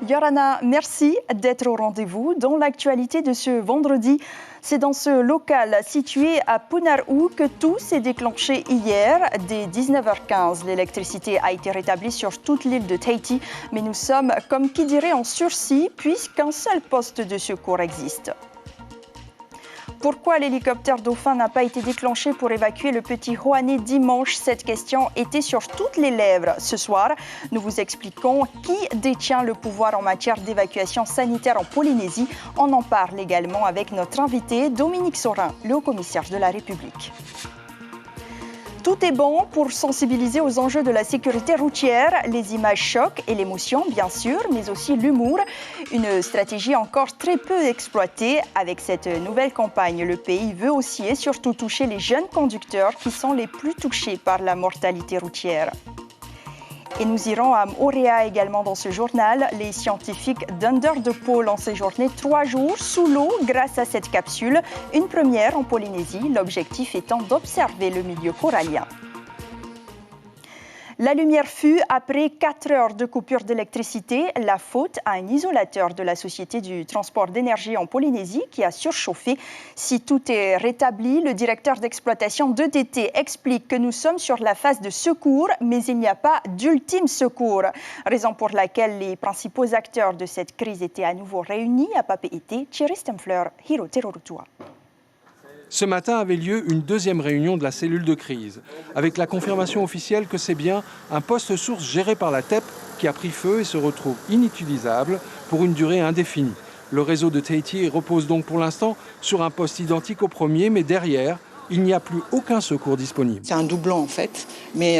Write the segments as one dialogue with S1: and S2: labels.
S1: Yorana, merci d'être au rendez-vous. Dans l'actualité de ce vendredi, c'est dans ce local situé à Punarou que tout s'est déclenché hier. Dès 19h15, l'électricité a été rétablie sur toute l'île de Tahiti. Mais nous sommes, comme qui dirait, en sursis, puisqu'un seul poste de secours existe. Pourquoi l'hélicoptère Dauphin n'a pas été déclenché pour évacuer le petit Hoané dimanche? Cette question était sur toutes les lèvres. Ce soir, nous vous expliquons qui détient le pouvoir en matière d'évacuation sanitaire en Polynésie. On en parle également avec notre invité Dominique Sorin, le haut-commissaire de la République. Tout est bon pour sensibiliser aux enjeux de la sécurité routière, les images choquent et l'émotion, bien sûr, mais aussi l'humour. Une stratégie encore très peu exploitée. Avec cette nouvelle campagne, le pays veut aussi et surtout toucher les jeunes conducteurs qui sont les plus touchés par la mortalité routière. Et nous irons à Moorea également dans ce journal. Les scientifiques d'Under the Pole ont séjourné 3 jours sous l'eau grâce à cette capsule. Une première en Polynésie, l'objectif étant d'observer le milieu corallien. La lumière fut après 4 heures de coupure d'électricité. La faute à un isolateur de la Société du transport d'énergie en Polynésie qui a surchauffé. Si tout est rétabli, le directeur d'exploitation d'EDT explique que nous sommes sur la phase de secours, mais il n'y a pas d'ultime secours. Raison pour laquelle les principaux acteurs de cette crise étaient à nouveau réunis à Papeete, Thierry Stemfler, Hiro Terorutua.
S2: Ce matin avait lieu une deuxième réunion de la cellule de crise, avec la confirmation officielle que c'est bien un poste source géré par la TEP qui a pris feu et se retrouve inutilisable pour une durée indéfinie. Le réseau de Tahiti repose donc pour l'instant sur un poste identique au premier, mais derrière, il n'y a plus aucun secours disponible.
S3: C'est un doublon en fait, mais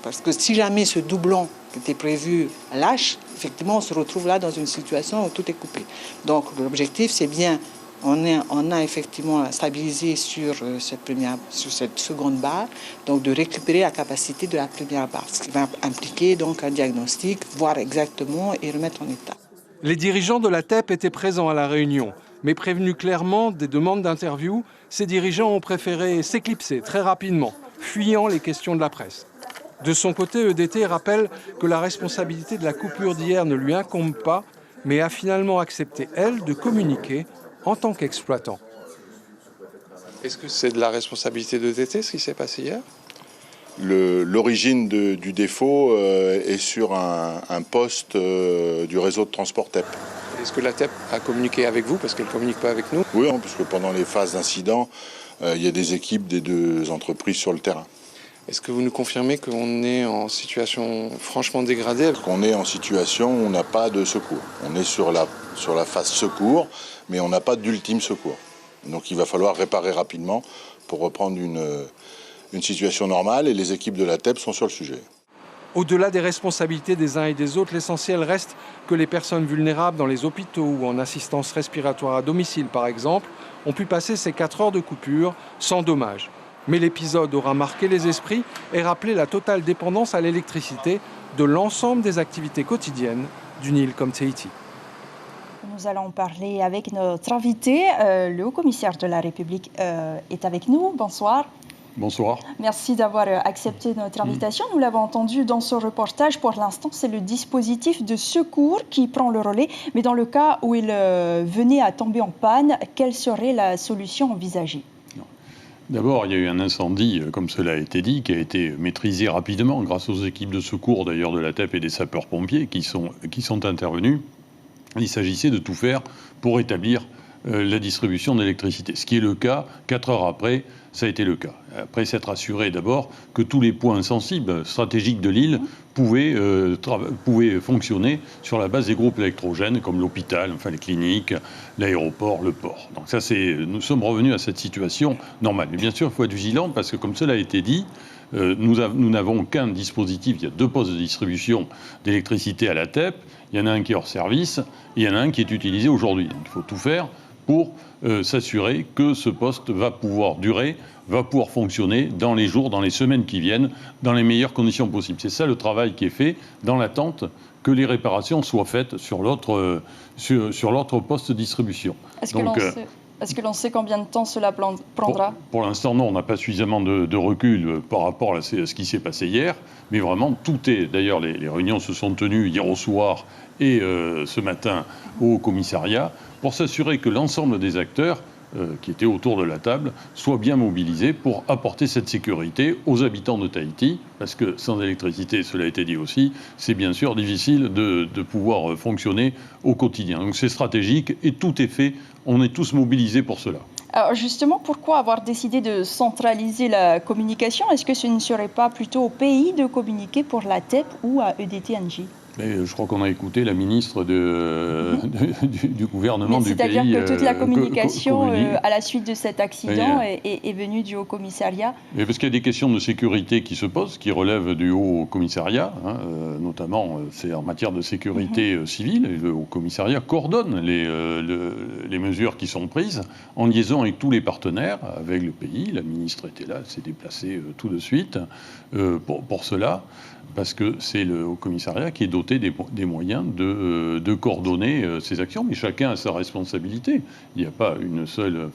S3: parce que si jamais ce doublon qui était prévu lâche, effectivement on se retrouve là dans une situation où tout est coupé. Donc l'objectif c'est bien... On a effectivement stabilisé sur cette seconde barre, donc de récupérer la capacité de la première barre, ce qui va impliquer donc un diagnostic, voir exactement et remettre en état.
S2: Les dirigeants de la TEP étaient présents à la réunion, mais prévenus clairement des demandes d'interview, ces dirigeants ont préféré s'éclipser très rapidement, fuyant les questions de la presse. De son côté, EDT rappelle que la responsabilité de la coupure d'hier ne lui incombe pas, mais a finalement accepté, elle, de communiquer en tant qu'exploitant.
S4: Est-ce que c'est de la responsabilité de DT ce qui s'est passé hier?
S5: L'origine du défaut est sur un poste du réseau de transport TEP.
S4: Est-ce que la TEP a communiqué avec vous parce qu'elle ne communique pas avec nous?
S5: Oui, parce que pendant les phases d'incident, il y a des équipes des deux entreprises sur le terrain.
S4: Est-ce que vous nous confirmez qu'on est en situation franchement dégradée?
S5: On est en situation où on n'a pas de secours. On est sur la phase secours, mais on n'a pas d'ultime secours. Donc il va falloir réparer rapidement pour reprendre une situation normale et les équipes de la TEP sont sur le sujet.
S2: Au-delà des responsabilités des uns et des autres, l'essentiel reste que les personnes vulnérables dans les hôpitaux ou en assistance respiratoire à domicile, par exemple, ont pu passer ces 4 heures de coupure sans dommage. Mais l'épisode aura marqué les esprits et rappelé la totale dépendance à l'électricité de l'ensemble des activités quotidiennes d'une île comme Tahiti.
S1: Nous allons parler avec notre invité. Le haut-commissaire de la République est avec nous. Bonsoir.
S6: Bonsoir.
S1: Merci d'avoir accepté notre invitation. Nous l'avons entendu dans ce reportage. Pour l'instant, c'est le dispositif de secours qui prend le relais. Mais dans le cas où il venait à tomber en panne, quelle serait la solution envisagée ?
S6: D'abord, il y a eu un incendie, comme cela a été dit, qui a été maîtrisé rapidement grâce aux équipes de secours d'ailleurs de la TEP et des sapeurs-pompiers qui sont intervenus. Il s'agissait de tout faire pour établir la distribution d'électricité. Ce qui est le cas, 4 heures après, ça a été le cas. Après s'être assuré d'abord que tous les points sensibles, stratégiques de l'île pouvaient fonctionner sur la base des groupes électrogènes, comme l'hôpital, enfin les cliniques, l'aéroport, le port. Donc ça, nous sommes revenus à cette situation normale. Mais bien sûr, il faut être vigilant parce que, comme cela a été dit, nous n'avons qu'un dispositif. Il y a 2 postes de distribution d'électricité à la TEP. Il y en a un qui est hors service et il y en a un qui est utilisé aujourd'hui. Donc il faut tout faire pour s'assurer que ce poste va pouvoir durer, va pouvoir fonctionner dans les jours, dans les semaines qui viennent, dans les meilleures conditions possibles. C'est ça le travail qui est fait dans l'attente que les réparations soient faites sur l'autre poste de distribution.
S1: Est-ce que l'on sait combien de temps cela prendra?
S6: Pour l'instant, non, on n'a pas suffisamment de recul par rapport à ce qui s'est passé hier, mais vraiment tout est... D'ailleurs, les réunions se sont tenues hier au soir et ce matin au commissariat pour s'assurer que l'ensemble des acteurs qui étaient autour de la table soient bien mobilisés pour apporter cette sécurité aux habitants de Tahiti, parce que sans électricité, cela a été dit aussi, c'est bien sûr difficile de pouvoir fonctionner au quotidien. Donc c'est stratégique et tout est fait, on est tous mobilisés pour cela.
S1: Alors justement, pourquoi avoir décidé de centraliser la communication? Est-ce que ce ne serait pas plutôt au pays de communiquer pour la TEP ou à EDT-NJ?
S6: Je crois qu'on a écouté la ministre du gouvernement du pays.
S1: C'est-à-dire que toute la communication à la suite de cet accident est venue du Haut-Commissariat.
S6: Mais parce qu'il y a des questions de sécurité qui se posent, qui relèvent du Haut-Commissariat, notamment c'est en matière de sécurité civile, et le Haut-Commissariat coordonne les mesures qui sont prises en liaison avec tous les partenaires, avec le pays. La ministre était là, elle s'est déplacée tout de suite pour cela, parce que c'est le Haut-Commissariat qui est doté des moyens de coordonner ces actions, mais chacun a sa responsabilité. Il n'y a pas une seule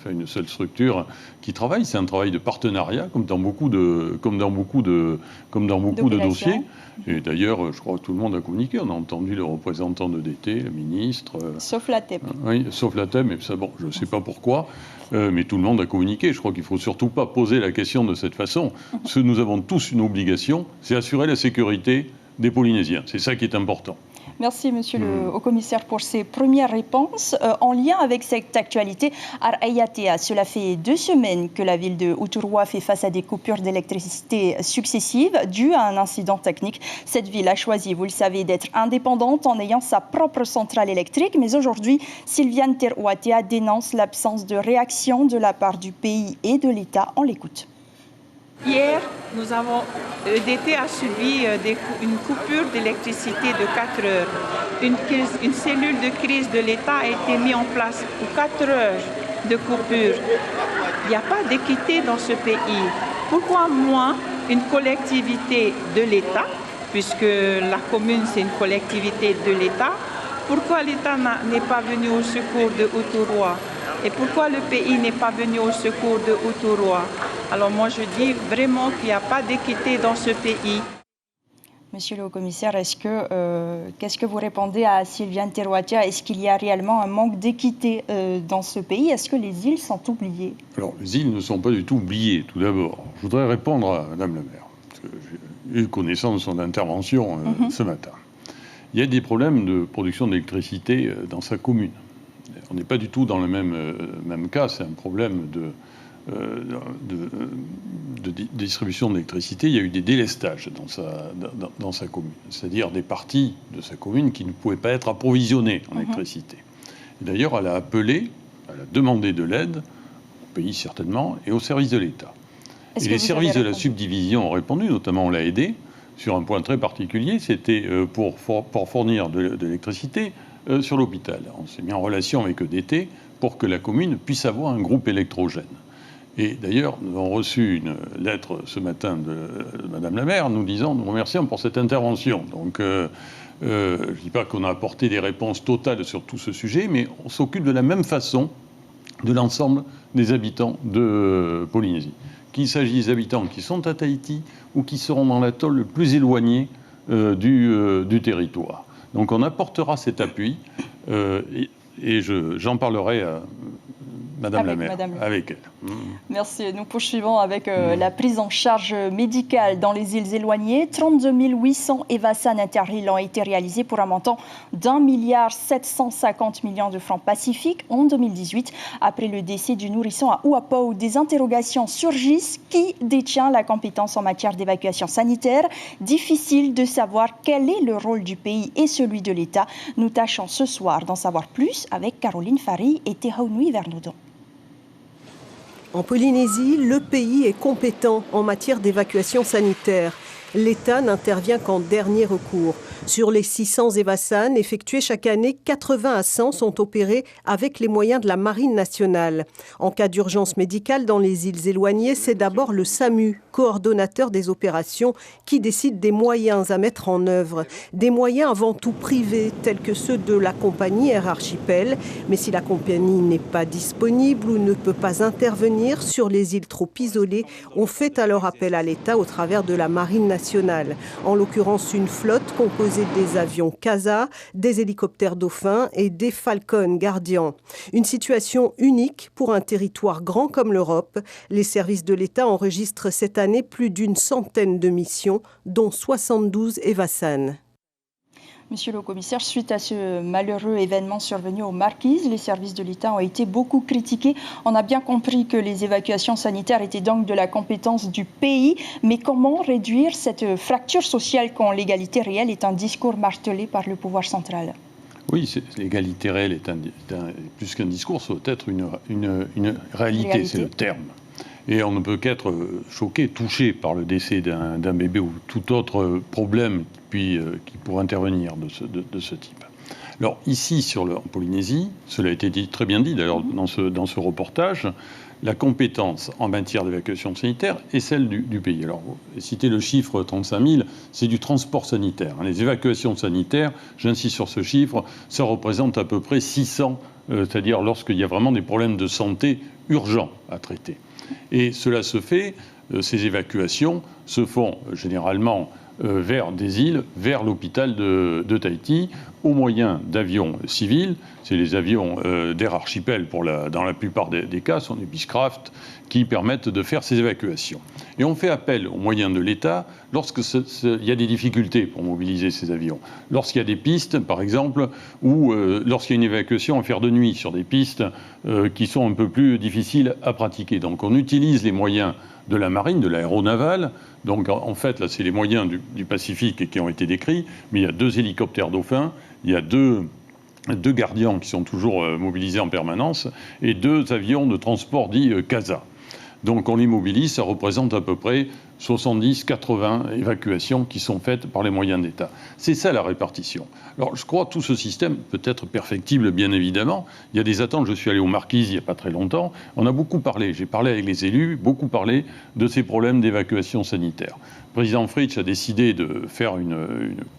S6: structure qui travaille, c'est un travail de partenariat, comme dans beaucoup de dossiers. Et d'ailleurs, je crois que tout le monde a communiqué. On a entendu le représentant de DT, le ministre.
S1: Sauf la TEP.
S6: Oui, sauf la TEP, mais ça, bon, je ne sais pas pourquoi. Mais tout le monde a communiqué. Je crois qu'il ne faut surtout pas poser la question de cette façon. Ce que nous avons tous une obligation, c'est assurer la sécurité des Polynésiens. C'est ça qui est important.
S1: Merci, monsieur le haut-commissaire, pour ces premières réponses. En lien avec cette actualité, Arayatea, cela fait 2 semaines que la ville de Uturua fait face à des coupures d'électricité successives dues à un incident technique. Cette ville a choisi, vous le savez, d'être indépendante en ayant sa propre centrale électrique. Mais aujourd'hui, Sylviane Teruatea dénonce l'absence de réaction de la part du pays et de l'État. On l'écoute.
S7: Hier, EDT a subi une coupure d'électricité de 4 heures. Une cellule de crise de l'État a été mise en place pour 4 heures de coupure. Il n'y a pas d'équité dans ce pays. Pourquoi moi, une collectivité de l'État, puisque la commune c'est une collectivité de l'État, pourquoi l'État n'est pas venu au secours de Uturua? Et pourquoi le pays n'est pas venu au secours de Uturua? Alors moi je dis vraiment qu'il n'y a pas d'équité dans ce pays.
S1: Monsieur le haut-commissaire, qu'est-ce que vous répondez à Sylviane Teruatea? Est-ce qu'il y a réellement un manque d'équité dans ce pays? Est-ce que les îles sont oubliées?
S6: Alors les îles ne sont pas du tout oubliées, tout d'abord. Je voudrais répondre à Madame la maire, parce que j'ai eu connaissance de son intervention ce matin. Il y a des problèmes de production d'électricité dans sa commune. On n'est pas du tout dans le même cas, c'est un problème de distribution d'électricité. Il y a eu des délestages dans sa commune, c'est-à-dire des parties de sa commune qui ne pouvaient pas être approvisionnées en électricité. Et d'ailleurs, elle a demandé de l'aide, au pays certainement, et aux services de l'État. Et les services de la subdivision ont répondu, notamment on l'a aidé, sur un point très particulier, c'était pour fournir de l'électricité sur l'hôpital. On s'est mis en relation avec EDT pour que la commune puisse avoir un groupe électrogène. Et d'ailleurs, nous avons reçu une lettre ce matin de Madame la maire nous remerciant pour cette intervention. Donc, je ne dis pas qu'on a apporté des réponses totales sur tout ce sujet, mais on s'occupe de la même façon de l'ensemble des habitants de Polynésie. Qu'il s'agisse d'habitants qui sont à Tahiti ou qui seront dans l'atoll le plus éloigné du territoire. Donc on apportera cet appui et j'en parlerai à Madame la maire, avec elle.
S1: Merci. Nous poursuivons avec la prise en charge médicale dans les îles éloignées. 32 800 EVASAN inter-îles ont été réalisés pour un montant d'1,750 milliard de francs pacifiques en 2018. Après le décès du nourrisson à Uapau, des interrogations surgissent. Qui détient la compétence en matière d'évacuation sanitaire? Difficile de savoir quel est le rôle du pays et celui de l'État. Nous tâchons ce soir d'en savoir plus avec Caroline Fary et Tehaunui Vernoudon.
S8: En Polynésie, le pays est compétent en matière d'évacuation sanitaire. L'État n'intervient qu'en dernier recours. Sur les 600 EVASAN effectués chaque année, 80 à 100 sont opérés avec les moyens de la Marine nationale. En cas d'urgence médicale dans les îles éloignées, c'est d'abord le SAMU, coordonnateur des opérations, qui décide des moyens à mettre en œuvre. Des moyens avant tout privés, tels que ceux de la compagnie Air Archipel. Mais si la compagnie n'est pas disponible ou ne peut pas intervenir sur les îles trop isolées, on fait alors appel à l'État au travers de la Marine nationale. En l'occurrence, une flotte composée des avions CASA, des hélicoptères Dauphin et des Falcon Guardian. Une situation unique pour un territoire grand comme l'Europe. Les services de l'État enregistrent cette année plus d'une centaine de missions, dont 72 EVASAN.
S1: Monsieur le commissaire, suite à ce malheureux événement survenu aux Marquises, les services de l'État ont été beaucoup critiqués. On a bien compris que les évacuations sanitaires étaient donc de la compétence du pays. Mais comment réduire cette fracture sociale quand l'égalité réelle est un discours martelé par le pouvoir central ?
S6: Oui, l'égalité réelle est plus qu'un discours, ça doit être une réalité, c'est le terme. Et on ne peut qu'être choqué, touché par le décès d'un bébé ou tout autre problème qui pourrait intervenir de ce type. Alors ici, en Polynésie, cela a été très bien dit d'ailleurs dans ce reportage, la compétence en matière d'évacuation sanitaire est celle du pays. Alors, vous citez le chiffre 35 000, c'est du transport sanitaire. Les évacuations sanitaires, j'insiste sur ce chiffre, ça représente à peu près 600, c'est-à-dire lorsqu'il y a vraiment des problèmes de santé urgents à traiter. Et cela se fait, ces évacuations se font généralement vers des îles, vers l'hôpital de Tahiti, au moyen d'avions civils. C'est les avions d'Air Archipel, dans la plupart des cas, sont des Beechcraft, qui permettent de faire ces évacuations. Et on fait appel aux moyens de l'État lorsqu'il y a des difficultés pour mobiliser ces avions. Lorsqu'il y a des pistes, par exemple, ou lorsqu'il y a une évacuation à faire de nuit sur des pistes qui sont un peu plus difficiles à pratiquer. Donc on utilise les moyens de la marine, de l'aéronavale. Donc en fait, là, c'est les moyens du Pacifique qui ont été décrits, mais il y a 2 hélicoptères Dauphin, il y a deux gardiens qui sont toujours mobilisés en permanence, et 2 avions de transport dits CASA. Donc on les mobilise, ça représente à peu près 70-80 évacuations qui sont faites par les moyens d'État. C'est ça la répartition. Alors je crois que tout ce système peut être perfectible, bien évidemment. Il y a des attentes. Je suis allé aux Marquises il n'y a pas très longtemps. On a beaucoup parlé, j'ai parlé avec les élus, beaucoup parlé de ces problèmes d'évacuation sanitaire. Le président Fritsch a décidé de faire une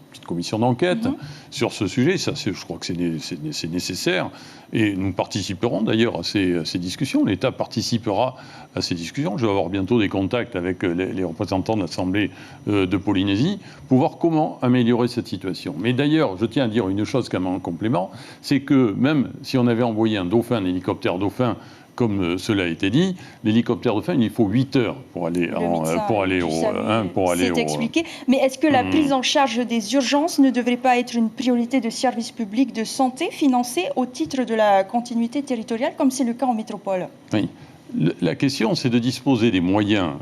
S6: petite commission d'enquête sur ce sujet. Ça, je crois que c'est nécessaire. Et nous participerons d'ailleurs à ces discussions. L'État participera à ces discussions. Je vais avoir bientôt des contacts avec les représentants de l'Assemblée de Polynésie pour voir comment améliorer cette situation. Mais d'ailleurs, je tiens à dire une chose quand même en complément, c'est que même si on avait envoyé un hélicoptère Dauphin, comme cela a été dit, l'hélicoptère Dauphin, il faut 8 heures pour aller
S1: C'est expliqué. Mais est-ce que la prise en charge des urgences ne devrait pas être une priorité de service public de santé financée au titre de la continuité territoriale, comme c'est le cas en métropole ?
S6: Oui. La question, c'est de disposer des moyens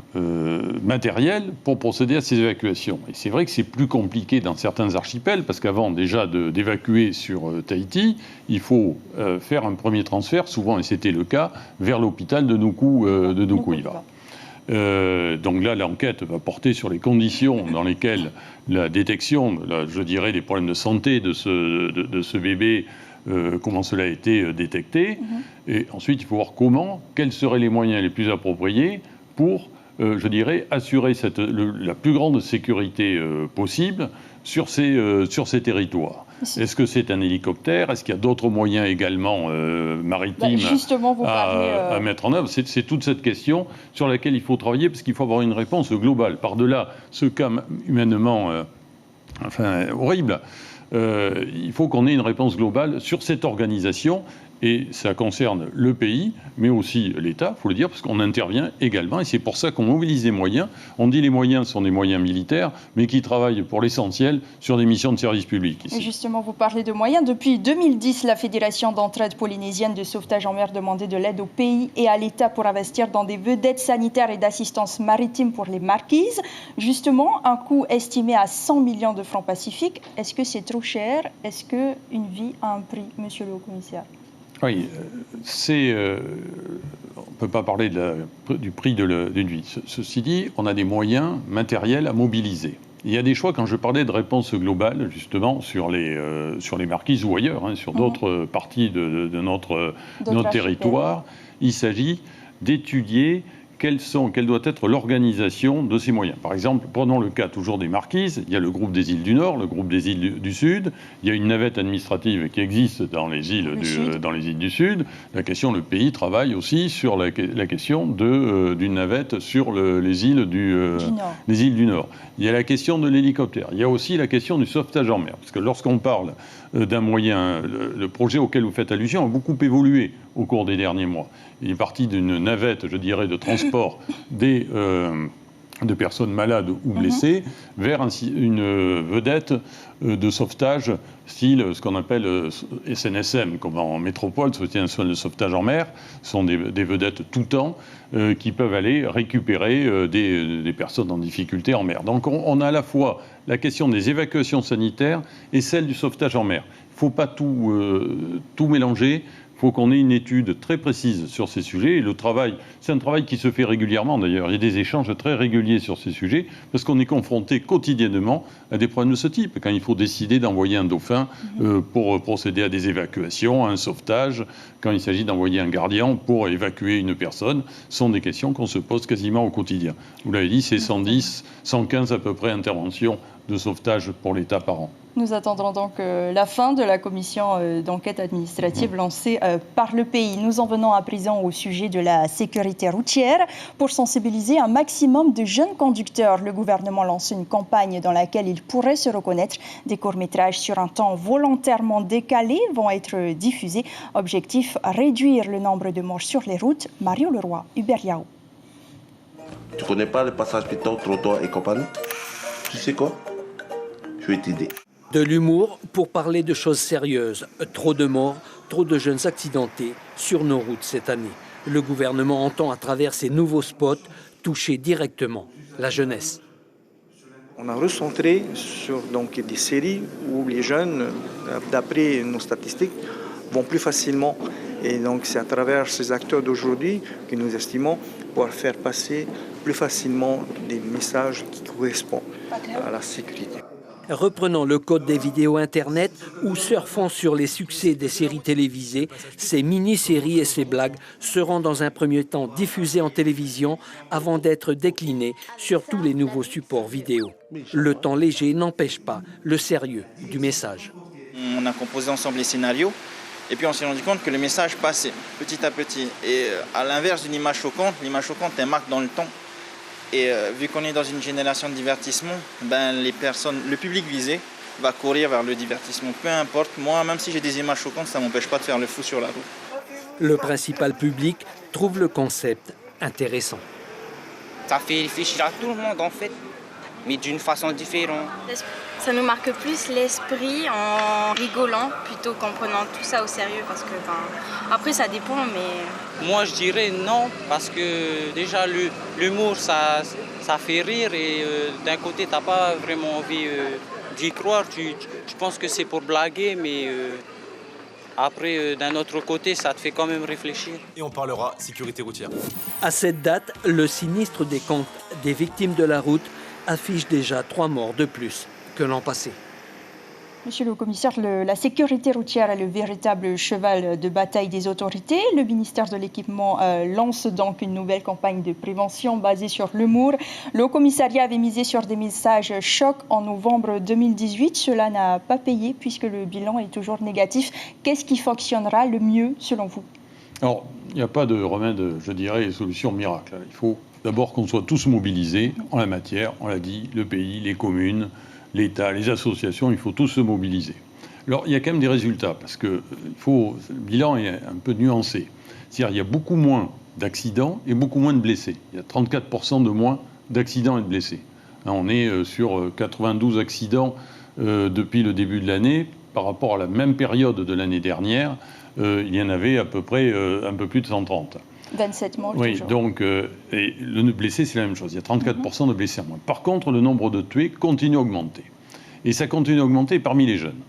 S6: matériels pour procéder à ces évacuations. Et c'est vrai que c'est plus compliqué dans certains archipels, parce qu'avant déjà d'évacuer sur Tahiti, il faut faire un premier transfert, souvent, et c'était le cas, vers l'hôpital de Nuku'hiva. Donc là, l'enquête va porter sur les conditions dans lesquelles la détection, je dirais, des problèmes de santé de ce bébé, comment cela a été détecté. Et ensuite, il faut voir quels seraient les moyens les plus appropriés pour, je dirais, assurer la plus grande sécurité possible sur ces territoires. Est-ce que c'est un hélicoptère ? Est-ce qu'il y a d'autres moyens également maritimes à mettre en œuvre ? C'est toute cette question sur laquelle il faut travailler, parce qu'il faut avoir une réponse globale. Par-delà ce cas humainement horrible, il faut qu'on ait une réponse globale sur cette organisation. Et ça concerne le pays, mais aussi l'État, il faut le dire, parce qu'on intervient également. Et c'est pour ça qu'on mobilise des moyens. On dit les moyens sont des moyens militaires, mais qui travaillent pour l'essentiel sur des missions de service public. Ici.
S1: Et justement, vous parlez de moyens. Depuis 2010, la Fédération d'entraide polynésienne de sauvetage en mer demandait de l'aide au pays et à l'État pour investir dans des vedettes sanitaires et d'assistance maritime pour les Marquises. Justement, un coût estimé à 100 millions de francs pacifiques. Est-ce que c'est trop cher ? Est-ce qu'une vie a un prix, monsieur le commissaire ?
S6: Oui, on ne peut pas parler du prix d'une vie. Ceci dit, on a des moyens matériels à mobiliser. Il y a des choix, quand je parlais de réponse globale, justement, sur les marquises ou ailleurs, sur d'autres parties de notre territoire, il s'agit d'étudier quelle doit être l'organisation de ces moyens. Par exemple, prenons le cas toujours des marquises, il y a le groupe des îles du Nord, le groupe des îles du Sud, il y a une navette administrative qui existe dans les îles du Sud. Le pays travaille aussi sur la question d'une navette sur les îles du Nord. Il y a la question de l'hélicoptère, il y a aussi la question du sauvetage en mer, parce que lorsqu'on parle d'un moyen, le projet auquel vous faites allusion a beaucoup évolué au cours des derniers mois. Il est parti d'une navette, je dirais, de transport de personnes malades ou blessées vers une vedette de sauvetage style ce qu'on appelle SNSM, comme en métropole, soutien de sauvetage en mer. Ce sont des vedettes tout temps qui peuvent aller récupérer des personnes en difficulté en mer. Donc on a à la fois la question des évacuations sanitaires et celle du sauvetage en mer. Il ne faut pas tout mélanger. Il faut qu'on ait une étude très précise sur ces sujets. Et c'est un travail qui se fait régulièrement d'ailleurs. Il y a des échanges très réguliers sur ces sujets parce qu'on est confronté quotidiennement à des problèmes de ce type. Quand il faut décider d'envoyer un dauphin pour procéder à des évacuations, à un sauvetage, quand il s'agit d'envoyer un gardien pour évacuer une personne, ce sont des questions qu'on se pose quasiment au quotidien. Vous l'avez dit, c'est 110, 115 à peu près interventions de sauvetage pour l'État par an.
S1: Nous attendrons donc la fin de la commission d'enquête administrative lancée par le pays. Nous en venons à présent au sujet de la sécurité routière. Pour sensibiliser un maximum de jeunes conducteurs, le gouvernement lance une campagne dans laquelle ils pourraient se reconnaître. Des courts-métrages sur un temps volontairement décalé vont être diffusés. Objectif, réduire le nombre de morts sur les routes. Mario Leroy, Hubert Yao.
S9: Tu connais pas le passage piéton, trottoir et compagnie? Tu sais quoi? Je vais t'aider.
S10: De l'humour pour parler de choses sérieuses. Trop de morts, trop de jeunes accidentés sur nos routes cette année. Le gouvernement entend à travers ces nouveaux spots toucher directement la jeunesse.
S11: On a recentré sur des séries où les jeunes, d'après nos statistiques, vont plus facilement. Et donc c'est à travers ces acteurs d'aujourd'hui que nous estimons pouvoir faire passer plus facilement des messages qui correspondent à la sécurité.
S10: Reprenant le code des vidéos Internet ou surfant sur les succès des séries télévisées, ces mini-séries et ces blagues seront dans un premier temps diffusées en télévision avant d'être déclinées sur tous les nouveaux supports vidéo. Le temps léger n'empêche pas le sérieux du message.
S12: On a composé ensemble les scénarios et puis on s'est rendu compte que le message passait petit à petit. Et à l'inverse d'une image choquante, l'image choquante elle marque dans le temps. Et vu qu'on est dans une génération de divertissement, le public visé va courir vers le divertissement. Peu importe, moi, même si j'ai des images choquantes, ça ne m'empêche pas de faire le fou sur la route.
S10: Le principal public trouve le concept intéressant.
S13: Ça fait réfléchir à tout le monde, en fait, mais d'une façon différente.
S14: Ça nous marque plus l'esprit en rigolant plutôt qu'en prenant tout ça au sérieux. Parce que, après, ça dépend, mais...
S13: Moi, je dirais non, parce que déjà, l'humour, ça fait rire. Et d'un côté, tu n'as pas vraiment envie d'y croire. Tu penses que c'est pour blaguer, mais après, d'un autre côté, ça te fait quand même réfléchir.
S15: Et on parlera sécurité routière.
S10: À cette date, le sinistre des comptes des victimes de la route affiche déjà 3 morts de plus que l'an passé.
S1: Monsieur le commissaire, la sécurité routière est le véritable cheval de bataille des autorités. Le ministère de l'Équipement lance donc une nouvelle campagne de prévention basée sur l'humour. Le commissariat avait misé sur des messages chocs en novembre 2018. Cela n'a pas payé puisque le bilan est toujours négatif. Qu'est-ce qui fonctionnera le mieux selon vous?
S6: Alors, il n'y a pas de remède, je dirais, solution miracle. Il faut d'abord qu'on soit tous mobilisés en la matière. On l'a dit, le pays, les communes, l'État, les associations, il faut tous se mobiliser. Alors, il y a quand même des résultats, parce que le bilan est un peu nuancé. C'est-à-dire qu'il y a beaucoup moins d'accidents et beaucoup moins de blessés. Il y a 34% de moins d'accidents et de blessés. Là, on est sur 92 accidents depuis le début de l'année. Par rapport à la même période de l'année dernière, il y en avait à peu près un peu plus de 130.
S1: 27 morts.
S6: Oui,
S1: toujours.
S6: donc et le blessé, c'est la même chose. Il y a 34% de blessés en moins. Par contre, le nombre de tués continue à augmenter. Et ça continue à augmenter parmi les jeunes.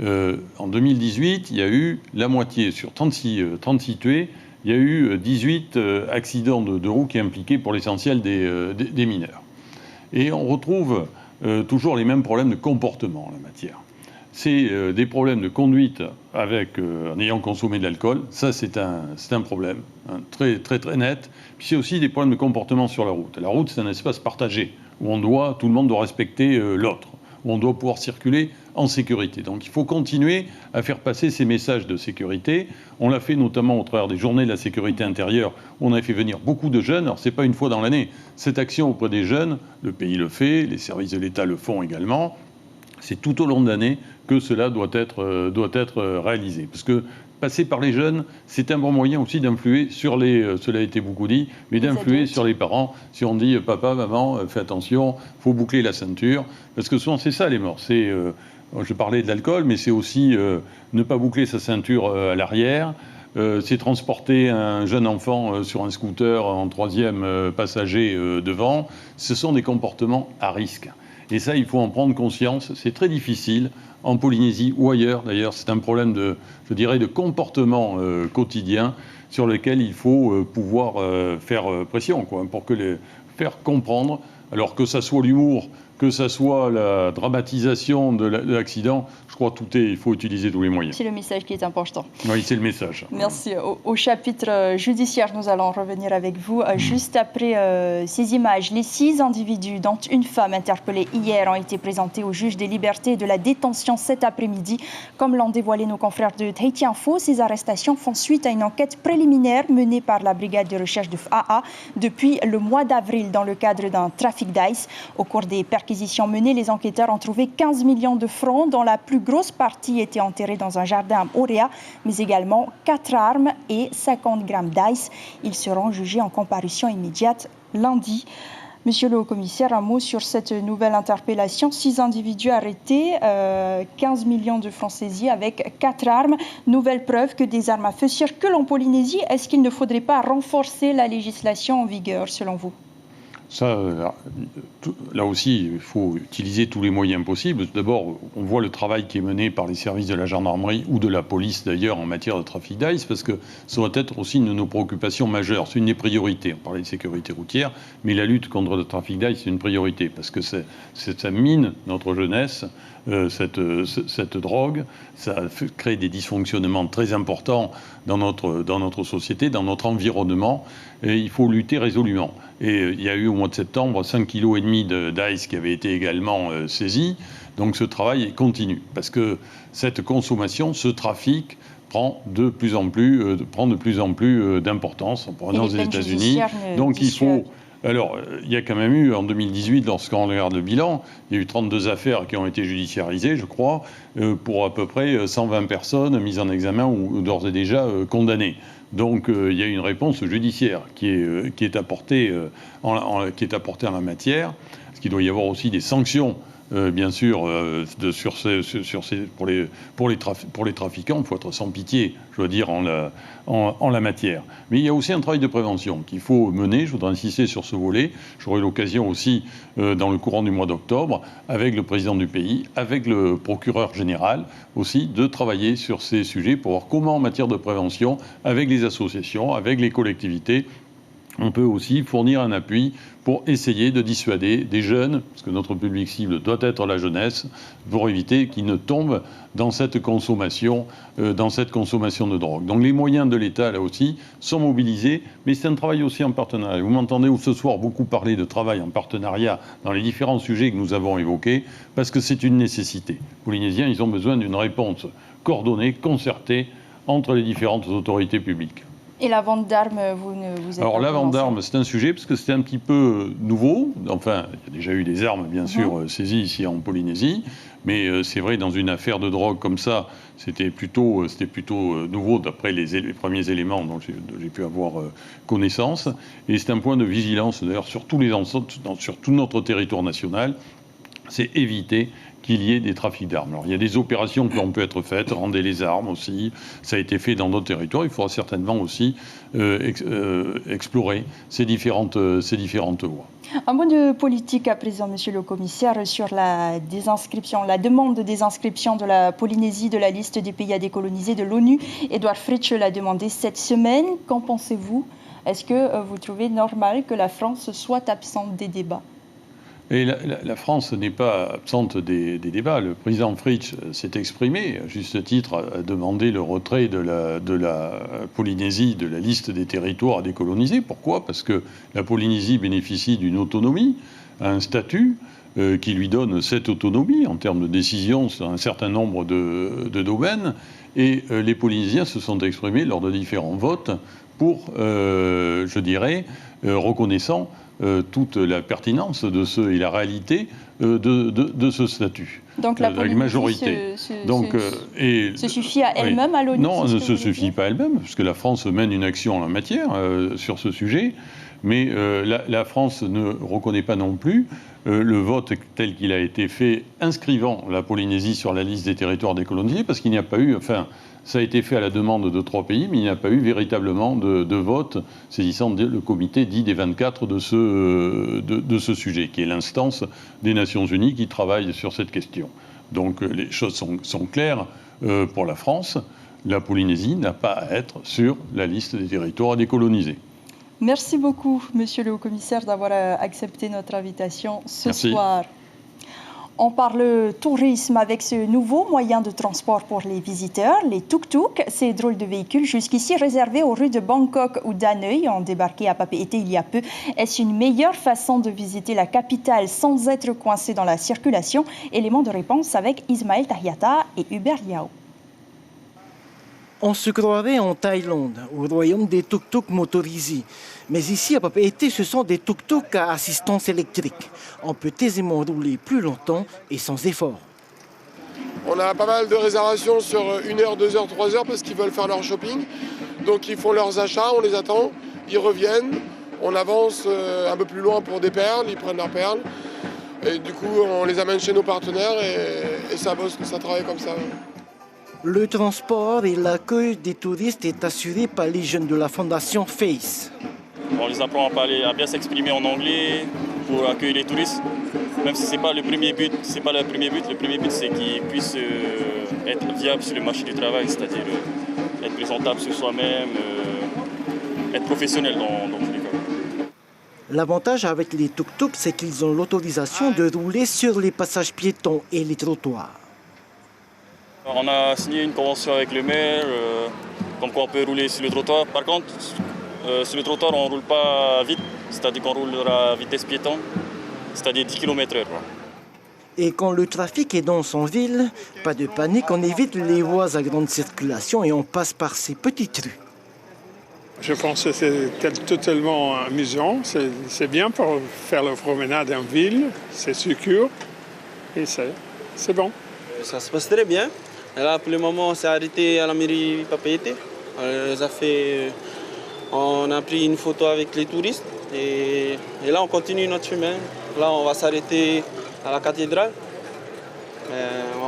S6: En 2018, il y a eu la moitié, sur 36 tués, il y a eu 18 accidents de roue qui impliquaient pour l'essentiel des mineurs. Et on retrouve toujours les mêmes problèmes de comportement en la matière. C'est des problèmes de conduite en ayant consommé de l'alcool. Ça, c'est un problème très, très, très net. Puis c'est aussi des problèmes de comportement sur la route. La route, c'est un espace partagé où tout le monde doit respecter l'autre, où on doit pouvoir circuler en sécurité. Donc il faut continuer à faire passer ces messages de sécurité. On l'a fait notamment au travers des journées de la sécurité intérieure, où on a fait venir beaucoup de jeunes. Alors ce n'est pas une fois dans l'année. Cette action auprès des jeunes, le pays le fait, les services de l'État le font également. C'est tout au long de l'année que cela doit être réalisé. Parce que passer par les jeunes, c'est un bon moyen aussi d'influer sur cela a été beaucoup dit, mais d'influer sur les parents. Si on dit « papa, maman, fais attention, il faut boucler la ceinture », parce que souvent c'est ça les morts. Je parlais de l'alcool, mais c'est aussi ne pas boucler sa ceinture à l'arrière, c'est transporter un jeune enfant sur un scooter en troisième passager devant. Ce sont des comportements à risque. Et ça, il faut en prendre conscience. C'est très difficile en Polynésie ou ailleurs. D'ailleurs, c'est un problème de comportement quotidien sur lequel il faut pouvoir faire pression, pour faire comprendre. Alors que ça soit l'humour, que ça soit la dramatisation de l'accident, je crois qu'il faut utiliser tous les moyens.
S1: C'est le message qui est important.
S6: Oui, c'est le message.
S1: Merci. Au chapitre judiciaire, nous allons revenir avec vous. Juste après ces images, les 6 individus, dont une femme interpellée hier, ont été présentés au juge des libertés et de la détention cet après-midi. Comme l'ont dévoilé nos confrères de Tahiti Info, ces arrestations font suite à une enquête préliminaire menée par la brigade de recherche de FAA depuis le mois d'avril dans le cadre d'un trafic d'ice. Au cours des perquisitions menées, les enquêteurs ont trouvé 15 millions de francs, dont la plus grosse partie était enterrée dans un jardin à Auréa, mais également 4 armes et 50 grammes d'ice. Ils seront jugés en comparution immédiate lundi. Monsieur le haut-commissaire, un mot sur cette nouvelle interpellation. 6 individus arrêtés, 15 millions de francs saisis avec 4 armes. Nouvelle preuve que des armes à feu circulent en Polynésie. Est-ce qu'il ne faudrait pas renforcer la législation en vigueur, selon vous ?
S6: Ça, là aussi, il faut utiliser tous les moyens possibles. D'abord, on voit le travail qui est mené par les services de la gendarmerie ou de la police d'ailleurs en matière de trafic d'ice, parce que ça doit être aussi une de nos préoccupations majeures. C'est une des priorités. On parlait de sécurité routière, mais la lutte contre le trafic d'ice, c'est une priorité, parce que ça mine notre jeunesse, cette drogue, ça crée des dysfonctionnements très importants dans notre société, dans notre environnement, et il faut lutter résolument. Et il y a eu au mois de septembre 5,5 kg d'ice qui avait été également saisi. Donc ce travail continue, parce que cette consommation, ce trafic prend de plus en plus d'importance en provenance des États-Unis. Donc il faut... Alors, il y a quand même eu, en 2018, lorsqu'on regarde le bilan, il y a eu 32 affaires qui ont été judiciarisées, je crois, pour à peu près 120 personnes mises en examen ou d'ores et déjà condamnées. Donc, il y a une réponse judiciaire qui est apportée en la matière, parce qu'il doit y avoir aussi des sanctions. Bien sûr, pour les trafiquants, il faut être sans pitié, je dois dire, en la matière. Mais il y a aussi un travail de prévention qu'il faut mener. Je voudrais insister sur ce volet. J'aurai l'occasion aussi, dans le courant du mois d'octobre, avec le président du pays, avec le procureur général aussi, de travailler sur ces sujets pour voir comment, en matière de prévention, avec les associations, avec les collectivités, on peut aussi fournir un appui pour essayer de dissuader des jeunes, parce que notre public cible doit être la jeunesse, pour éviter qu'ils ne tombent dans cette consommation de drogue. Donc les moyens de l'État, là aussi, sont mobilisés, mais c'est un travail aussi en partenariat. Vous m'entendez ce soir beaucoup parler de travail en partenariat dans les différents sujets que nous avons évoqués, parce que c'est une nécessité. Les Polynésiens, ils ont besoin d'une réponse coordonnée, concertée, entre les différentes autorités publiques.
S1: Et la vente d'armes, vous êtes...
S6: Alors la vente d'armes, c'est un sujet parce que c'est un petit peu nouveau. Enfin, il y a déjà eu des armes, bien sûr, saisies ici en Polynésie. Mais c'est vrai, dans une affaire de drogue comme ça, c'était plutôt nouveau d'après les premiers éléments dont j'ai pu avoir connaissance. Et c'est un point de vigilance, d'ailleurs, sur tout notre territoire national. C'est éviter qu'il y ait des trafics d'armes. Alors, il y a des opérations qui ont pu être faites, rendre les armes aussi, ça a été fait dans d'autres territoires, il faudra certainement aussi explorer ces différentes voies.
S1: Un mot de politique à présent, monsieur le commissaire, sur la demande de désinscription de la Polynésie de la liste des pays à décoloniser de l'ONU. Edouard Fritsch l'a demandé cette semaine. Qu'en pensez-vous? Est-ce que vous trouvez normal que la France soit absente des débats?
S6: Et la France n'est pas absente des débats. Le président Fritsch s'est exprimé, à juste titre, a demandé le retrait de la Polynésie de la liste des territoires à décoloniser. Pourquoi? Parce que la Polynésie bénéficie d'une autonomie, un statut qui lui donne cette autonomie en termes de décision sur un certain nombre de domaines. Et les Polynésiens se sont exprimés lors de différents votes pour, reconnaissant toute la pertinence de et la réalité de ce statut.
S1: Donc la Polynésie
S6: majorité.
S1: se suffit à elle-même à l'ONU?
S6: Non, elle ne se suffit pas à elle-même, parce que la France mène une action en la matière sur ce sujet, mais la France ne reconnaît pas non plus le vote tel qu'il a été fait inscrivant la Polynésie sur la liste des territoires décolonisés, parce qu'il n'y a pas eu... Ça a été fait à la demande de 3 pays, mais il n'y a pas eu véritablement de vote saisissant le comité dit des 24 de ce sujet, qui est l'instance des Nations Unies qui travaille sur cette question. Donc les choses sont claires pour la France. La Polynésie n'a pas à être sur la liste des territoires à décoloniser.
S1: Merci beaucoup, monsieur le haut-commissaire, d'avoir accepté notre invitation ce soir. On parle tourisme avec ce nouveau moyen de transport pour les visiteurs, les tuk-tuk. Ces drôles de véhicules, jusqu'ici réservés aux rues de Bangkok ou d'Hanoï, ont débarqué à Papeete il y a peu. Est-ce une meilleure façon de visiter la capitale sans être coincé dans la circulation? Élément de réponse avec Ismaël Tahiata et Hubert Liao.
S16: On se croirait en Thaïlande, au royaume des tuk-tuk motorisés. Mais ici, à Papeete, ce sont des tuk-tuk à assistance électrique. On peut aisément rouler plus longtemps et sans effort.
S17: On a pas mal de réservations sur 1 heure, 2 heures, 3 heures parce qu'ils veulent faire leur shopping. Donc ils font leurs achats, on les attend, ils reviennent, on avance un peu plus loin pour des perles, ils prennent leurs perles. Et du coup, on les amène chez nos partenaires et ça bosse, ça travaille comme ça.
S16: Le transport et l'accueil des touristes est assuré par les jeunes de la fondation FACE.
S18: On les apprend à bien s'exprimer en anglais pour accueillir les touristes. Même si ce n'est pas le premier but, le premier but c'est qu'ils puissent être viables sur le marché du travail, c'est-à-dire être présentable sur soi-même, être professionnel dans tous les cas.
S16: L'avantage avec les tuk-tuk, c'est qu'ils ont l'autorisation de rouler sur les passages piétons et les trottoirs.
S18: On a signé une convention avec le maire, comme quoi on peut rouler sur le trottoir. Par contre, sur le trottoir, on ne roule pas vite, c'est-à-dire qu'on roulera à vitesse piéton, c'est-à-dire 10 km/h.
S16: Et quand le trafic est dense en ville, pas de panique, on évite les voies à grande circulation et on passe par ces petites rues.
S19: Je pense que c'est totalement amusant, c'est bien pour faire la promenade en ville, c'est sûr et c'est bon.
S20: Ça se passe très bien. Et là, pour le moment, on s'est arrêté à la mairie Papeete. On a pris une photo avec les touristes et là, on continue notre chemin. Là, on va s'arrêter à la cathédrale.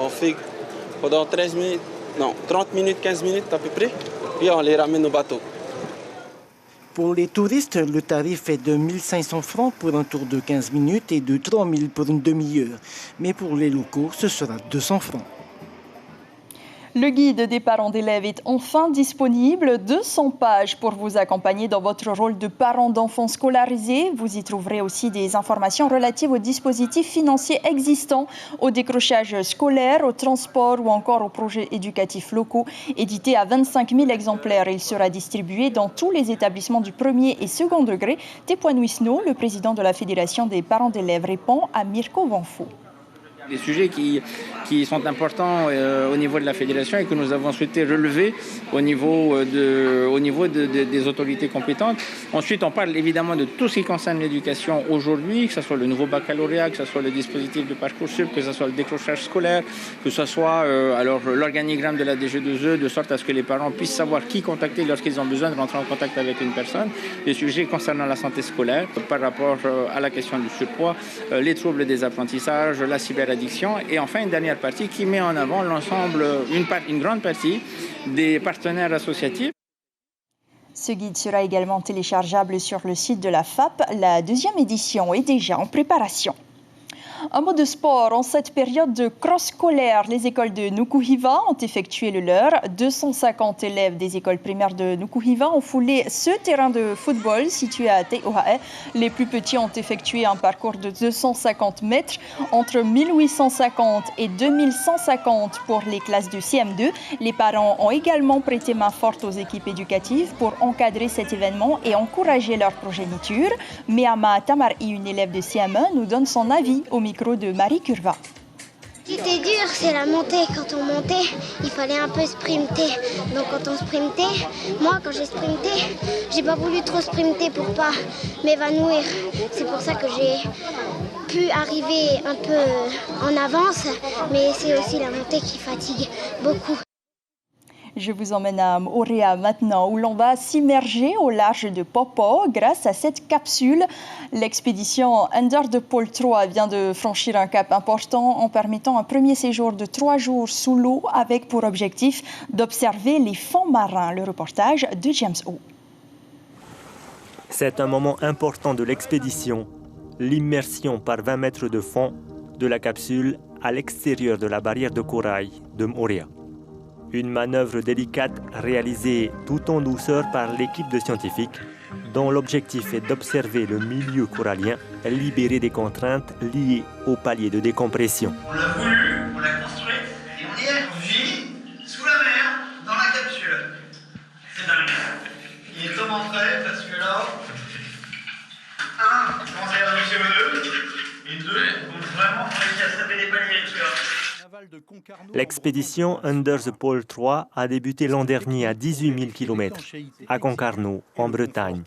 S20: On fait pendant 30 minutes, 15 minutes à peu près, puis on les ramène au bateau.
S16: Pour les touristes, le tarif est de 1 500 francs pour un tour de 15 minutes et de 3 000 pour une demi-heure. Mais pour les locaux, ce sera 200 francs.
S1: Le guide des parents d'élèves est enfin disponible. 200 pages pour vous accompagner dans votre rôle de parent d'enfants scolarisés. Vous y trouverez aussi des informations relatives aux dispositifs financiers existants, au décrochage scolaire, au transport ou encore aux projets éducatifs locaux. Édité à 25 000 exemplaires, il sera distribué dans tous les établissements du premier et second degré. Tepuan Wisno, le président de la Fédération des parents d'élèves, répond à Mirko Vanfo.
S21: Des sujets qui sont importants au niveau de la fédération et que nous avons souhaité relever au niveau des autorités compétentes. Ensuite, on parle évidemment de tout ce qui concerne l'éducation aujourd'hui, que ce soit le nouveau baccalauréat, que ce soit le dispositif de Parcoursup, que ce soit le décrochage scolaire, que ce soit l'organigramme de la DG2E, de sorte à ce que les parents puissent savoir qui contacter lorsqu'ils ont besoin de rentrer en contact avec une personne. Les sujets concernant la santé scolaire, par rapport à la question du surpoids, les troubles des apprentissages, la cyberagression, l'addiction. Et enfin, une dernière partie qui met en avant l'ensemble, une grande partie des partenaires associatifs.
S1: Ce guide sera également téléchargeable sur le site de la FAP. La deuxième édition est déjà en préparation. Un mot de sport. En cette période de cross scolaire, les écoles de Nukuhiva ont effectué le leur. 250 élèves des écoles primaires de Nukuhiva ont foulé ce terrain de football situé à Te'ohae. Les plus petits ont effectué un parcours de 250 mètres entre 1850 et 2150 pour les classes de CM2. Les parents ont également prêté main forte aux équipes éducatives pour encadrer cet événement et encourager leur progéniture. Meama Tamar'i, une élève de CM1, nous donne son avis au micro de Marie Curva.
S3: Ce qui était dur, c'est la montée. Quand on montait, il fallait un peu sprinter. Donc quand on sprintait, moi quand j'ai sprinté, j'ai pas voulu trop sprinter pour pas m'évanouir. C'est pour ça que j'ai pu arriver un peu en avance, mais c'est aussi la montée qui fatigue beaucoup.
S1: Je vous emmène à Moorea maintenant, où l'on va s'immerger au large de Popo grâce à cette capsule. L'expédition Under the Pole 3 vient de franchir un cap important en permettant un premier séjour de 3 jours sous l'eau avec pour objectif d'observer les fonds marins. Le reportage de James O.
S22: C'est un moment important de l'expédition, l'immersion par 20 mètres de fond de la capsule à l'extérieur de la barrière de corail de Moorea. Une manœuvre délicate réalisée tout en douceur par l'équipe de scientifiques dont l'objectif est d'observer le milieu corallien libéré des contraintes liées au palier de décompression.
S23: On l'a voulu, on l'a construite et on y vit sous la mer dans la capsule. C'est dingue. Il est comment prêt parce que là, 1, on commence à y avoir du CO2 et 2, on peut vraiment réussir à se taper des paliers, tu vois.
S22: L'expédition Under the Pole 3 a débuté l'an dernier à 18 000 km, à Concarneau, en Bretagne.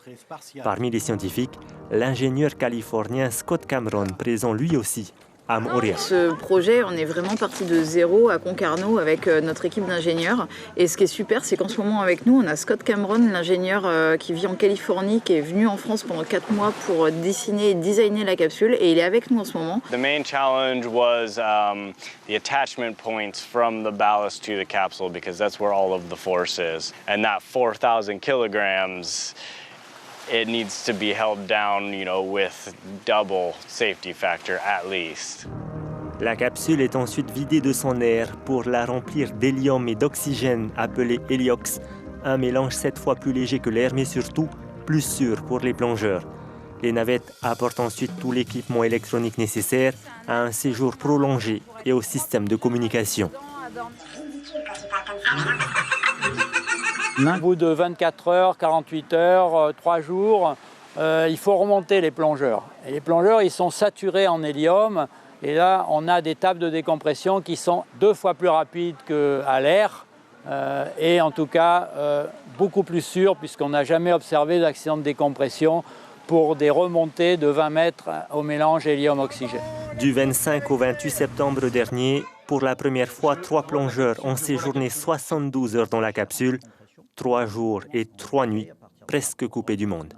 S22: Parmi les scientifiques, l'ingénieur californien Scott Cameron, présent lui aussi à Moorea.
S24: Ce projet, on est vraiment parti de zéro à Concarneau avec notre équipe d'ingénieurs. Et ce qui est super, c'est qu'en ce moment avec nous, on a Scott Cameron, l'ingénieur qui vit en Californie, qui est venu en France pendant 4 mois pour dessiner et designer la capsule. Et il est avec nous en ce moment.
S25: The main challenge was the attachment points from the ballast to the capsule because that's where all of the force is. And that 4,000 kilograms, it needs to be held down, with double safety factor at least.
S22: La capsule est ensuite vidée de son air pour la remplir d'hélium et d'oxygène appelé Heliox, un mélange 7 fois plus léger que l'air mais surtout plus sûr pour les plongeurs. Les navettes apportent ensuite tout l'équipement électronique nécessaire à un séjour prolongé et au système de communication.
S26: Au bout de 24 heures, 48 heures, 3 jours, il faut remonter les plongeurs. Et les plongeurs, ils sont saturés en hélium. Et là, on a des tables de décompression qui sont 2 fois plus rapides qu'à l'air. Et en tout cas, beaucoup plus sûres, puisqu'on n'a jamais observé d'accident de décompression pour des remontées de 20 mètres au mélange hélium-oxygène.
S22: Du 25 au 28 septembre dernier, pour la première fois, 3 plongeurs ont séjourné 72 heures dans la capsule. 3 jours et 3 nuits, presque coupés du monde.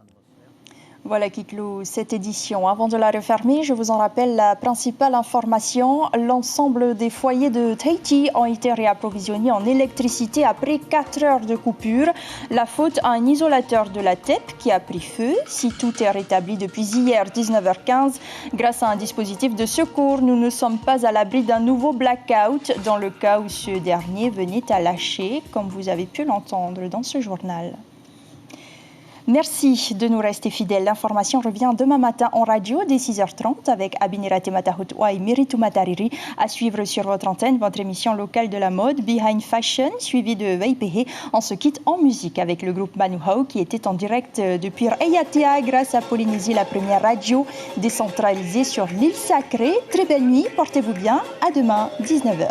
S1: Voilà qui clôt cette édition. Avant de la refermer, je vous en rappelle la principale information. L'ensemble des foyers de Tahiti ont été réapprovisionnés en électricité après 4 heures de coupure. La faute à un isolateur de la TEP qui a pris feu. Si tout est rétabli depuis hier 19h15, grâce à un dispositif de secours, nous ne sommes pas à l'abri d'un nouveau blackout dans le cas où ce dernier venait à lâcher, comme vous avez pu l'entendre dans ce journal. Merci de nous rester fidèles. L'information revient demain matin en radio dès 6h30 avec Abinirate Matahutwa et Miritu Matariri. À suivre sur votre antenne, votre émission locale de la mode, Behind Fashion, suivie de Veipehe. On se quitte en musique avec le groupe Manuhau qui était en direct depuis Ayatea grâce à Polynésie, la première radio décentralisée sur l'île sacrée. Très belle nuit, portez-vous bien. À demain, 19h.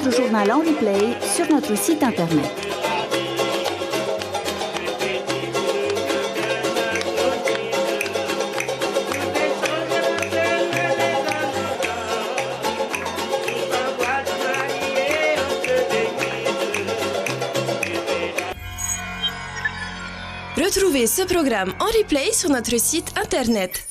S2: notre journal en replay sur notre site internet.
S4: Retrouvez ce programme en replay sur notre site internet.